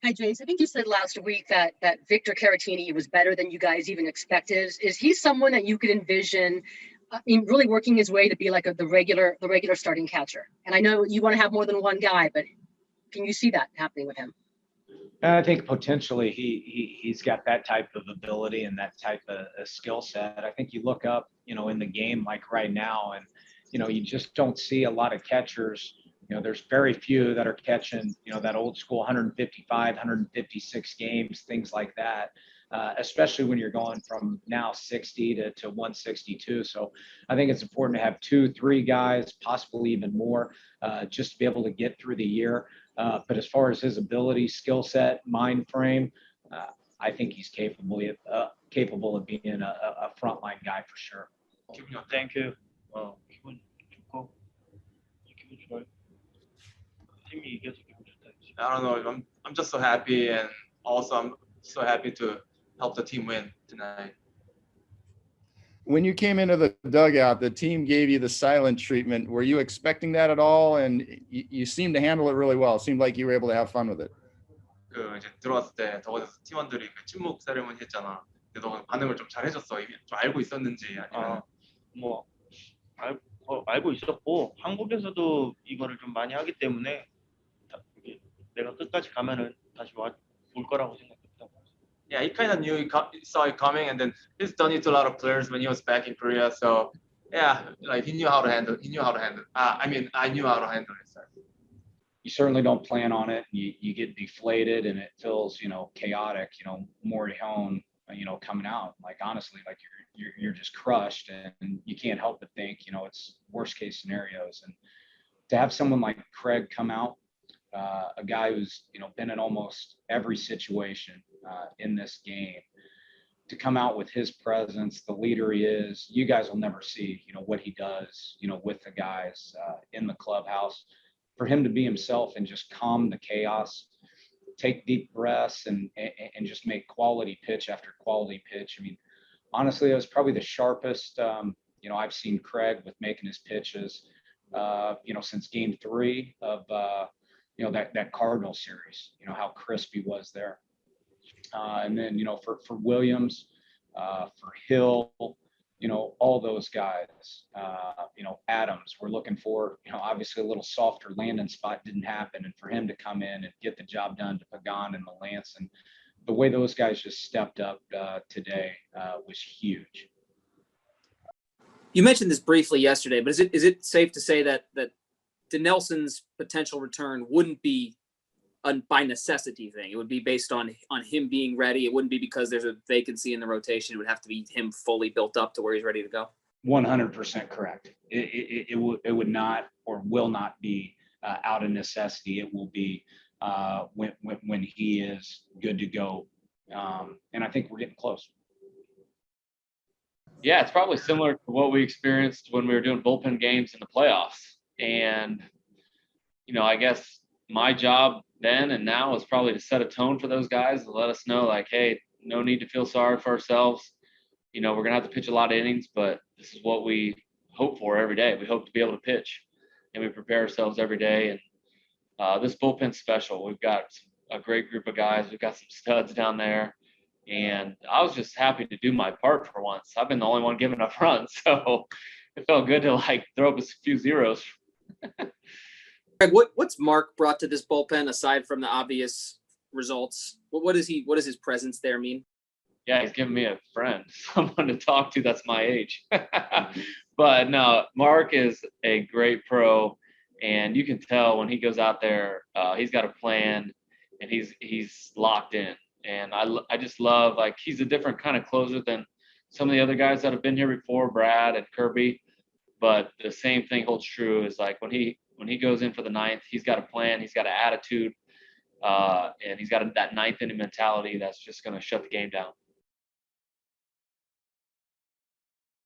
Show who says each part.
Speaker 1: Hi, Jayce. I think you said last week that Victor Caratini was better than you guys even expected. Is he someone that you could envision in really working his way to be like the regular starting catcher? And I know you want to have more than one guy, but can you see that happening with him?
Speaker 2: And I think potentially he's got that type of ability and that type of skill set. I think you look up, in the game like right now, and you just don't see a lot of catchers. There's very few that are catching, that old school 155, 156 games, things like that. Especially when you're going from now 60 to 162. So I think it's important to have 2, 3 guys, possibly even more, just to be able to get through the year. But as far as his ability, skill set, mind frame, I think he's capable of being a frontline guy for sure.
Speaker 3: Thank you. 기분 좋고 기분 좋아요. 팀이 이겨서 기분 좋다.
Speaker 4: I don't know. I'm just so happy, and also I'm so happy to help the team win tonight.
Speaker 5: When you came into the dugout, the team gave you the silent treatment. Were you expecting that at all? And you seemed to handle it really well. It seemed like you were able to have fun with it.
Speaker 4: 그 이제 들어왔을 때 저번에 팀원들이 그 침묵 세레머니 했잖아. 근데 너 반응을 좀 잘해줬어. 이미 좀 알고 있었는지 아니면
Speaker 3: 뭐 알고 있었고 한국에서도 이거를 좀 많이 하기 때문에 내가 끝까지 가면은 다시 올 거라고 생각했다.
Speaker 4: Yeah, he kind of knew saw it coming, and then he's done it to a lot of players when he was back in Korea. So yeah, like he knew how to handle. He knew how to handle. I knew how to handle it. So.
Speaker 2: You certainly don't plan on it. You get deflated and it feels, chaotic, more hone, coming out. Like honestly, like you're just crushed and you can't help but think, it's worst case scenarios. And to have someone like Craig come out, a guy who's, been in almost every situation in this game, to come out with his presence, the leader he is, you guys will never see, what he does, with the guys in the clubhouse. For him to be himself and just calm the chaos, take deep breaths and just make quality pitch after quality pitch. I mean, honestly, it was probably the sharpest, I've seen Craig with making his pitches, since game 3 of, that Cardinal series, how crisp he was there. And then, for Williams, for Hill, all those guys, Adams, we're looking for, obviously a little softer landing spot didn't happen. And for him to come in and get the job done to Pagan and Malance, and the way those guys just stepped up today was huge.
Speaker 6: You mentioned this briefly yesterday, but is it safe to say that Dinelson's potential return wouldn't be a by necessity thing? It would be based on him being ready. It wouldn't be because there's a vacancy in the rotation. It would have to be him fully built up to where he's ready to go.
Speaker 2: 100% correct. It would not or will not be out of necessity. It will be when he is good to go. And I think we're getting close.
Speaker 7: Yeah, it's probably similar to what we experienced when we were doing bullpen games in the playoffs. And, I guess my job then and now is probably to set a tone for those guys to let us know, like, hey, no need to feel sorry for ourselves. We're going to have to pitch a lot of innings, but this is what we hope for every day. We hope to be able to pitch, and we prepare ourselves every day. And this bullpen's special. We've got a great group of guys. We've got some studs down there. And I was just happy to do my part for once. I've been the only one giving up runs, so it felt good to throw up a few zeros.
Speaker 6: Craig, what's Mark brought to this bullpen aside from the obvious results? What does his presence there mean?
Speaker 7: Yeah, he's giving me a friend, someone to talk to that's my age. But no, Mark is a great pro, and you can tell when he goes out there, he's got a plan, and he's locked in. And I just love, he's a different kind of closer than some of the other guys that have been here before, Brad and Kirby. But the same thing holds true is when he goes in for the 9th, he's got a plan, he's got an attitude, and he's got that 9th inning mentality that's just going to shut the game down.